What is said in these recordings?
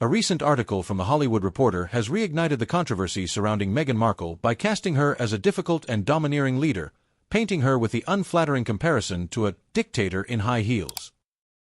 A recent article from The Hollywood Reporter has reignited the controversy surrounding Meghan Markle by casting her as a difficult and domineering leader, painting her with the unflattering comparison to a dictator in high heels.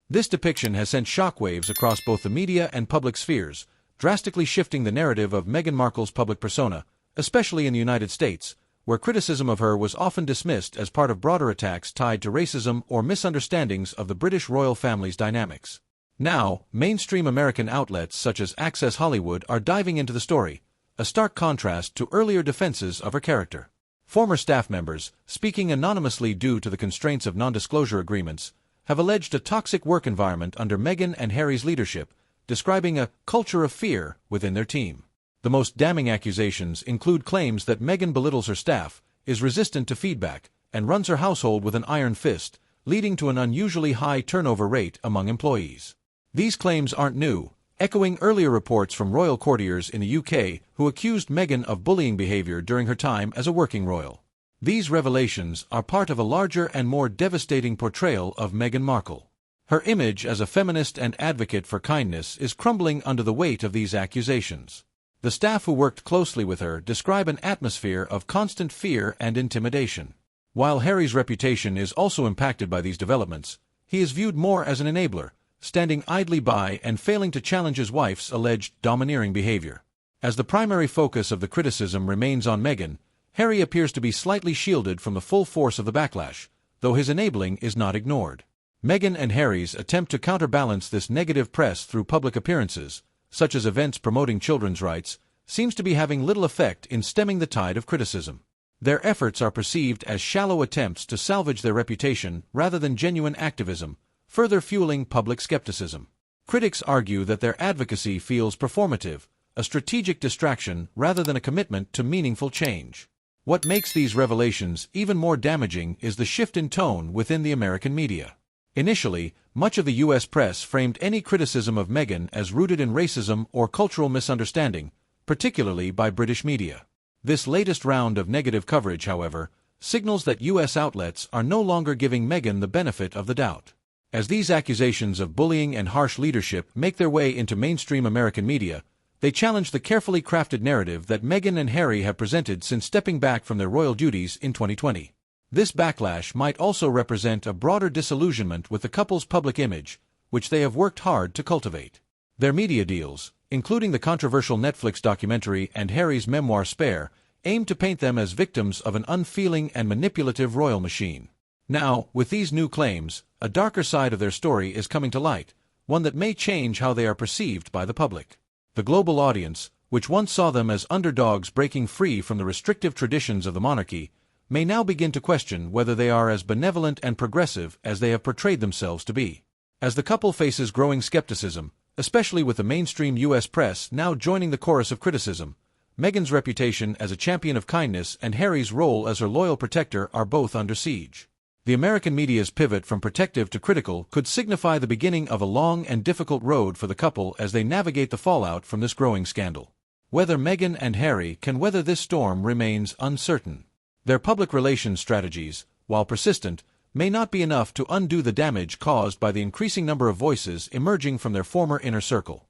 This depiction has sent shockwaves across both the media and public spheres, drastically shifting the narrative of Meghan Markle's public persona, especially in the United States, where criticism of her was often dismissed as part of broader attacks tied to racism or misunderstandings of the British royal family's dynamics. Now, mainstream American outlets such as Access Hollywood are diving into the story, a stark contrast to earlier defenses of her character. Former staff members, speaking anonymously due to the constraints of non-disclosure agreements, have alleged a toxic work environment under Meghan and Harry's leadership, describing a culture of fear within their team. The most damning accusations include claims that Meghan belittles her staff, is resistant to feedback, and runs her household with an iron fist, leading to an unusually high turnover rate among employees. These claims aren't new, echoing earlier reports from royal courtiers in the UK who accused Meghan of bullying behavior during her time as a working royal. These revelations are part of a larger and more devastating portrayal of Meghan Markle. Her image as a feminist and advocate for kindness is crumbling under the weight of these accusations. The staff who worked closely with her describe an atmosphere of constant fear and intimidation. While Harry's reputation is also impacted by these developments, he is viewed more as an enabler, standing idly by and failing to challenge his wife's alleged domineering behavior. As the primary focus of the criticism remains on Meghan, Harry appears to be slightly shielded from the full force of the backlash, though his enabling is not ignored. Meghan and Harry's attempt to counterbalance this negative press through public appearances, such as events promoting children's rights, seems to be having little effect in stemming the tide of criticism. Their efforts are perceived as shallow attempts to salvage their reputation rather than genuine activism, further fueling public skepticism. Critics argue that their advocacy feels performative, a strategic distraction rather than a commitment to meaningful change. What makes these revelations even more damaging is the shift in tone within the American media. Initially, much of the U.S. press framed any criticism of Meghan as rooted in racism or cultural misunderstanding, particularly by British media. This latest round of negative coverage, however, signals that U.S. outlets are no longer giving Meghan the benefit of the doubt. As these accusations of bullying and harsh leadership make their way into mainstream American media, they challenge the carefully crafted narrative that Meghan and Harry have presented since stepping back from their royal duties in 2020. This backlash might also represent a broader disillusionment with the couple's public image, which they have worked hard to cultivate. Their media deals, including the controversial Netflix documentary and Harry's memoir Spare, aim to paint them as victims of an unfeeling and manipulative royal machine. Now, with these new claims, a darker side of their story is coming to light, one that may change how they are perceived by the public. The global audience, which once saw them as underdogs breaking free from the restrictive traditions of the monarchy, may now begin to question whether they are as benevolent and progressive as they have portrayed themselves to be. As the couple faces growing skepticism, especially with the mainstream U.S. press now joining the chorus of criticism, Meghan's reputation as a champion of kindness and Harry's role as her loyal protector are both under siege. The American media's pivot from protective to critical could signify the beginning of a long and difficult road for the couple as they navigate the fallout from this growing scandal. Whether Meghan and Harry can weather this storm remains uncertain. Their public relations strategies, while persistent, may not be enough to undo the damage caused by the increasing number of voices emerging from their former inner circle.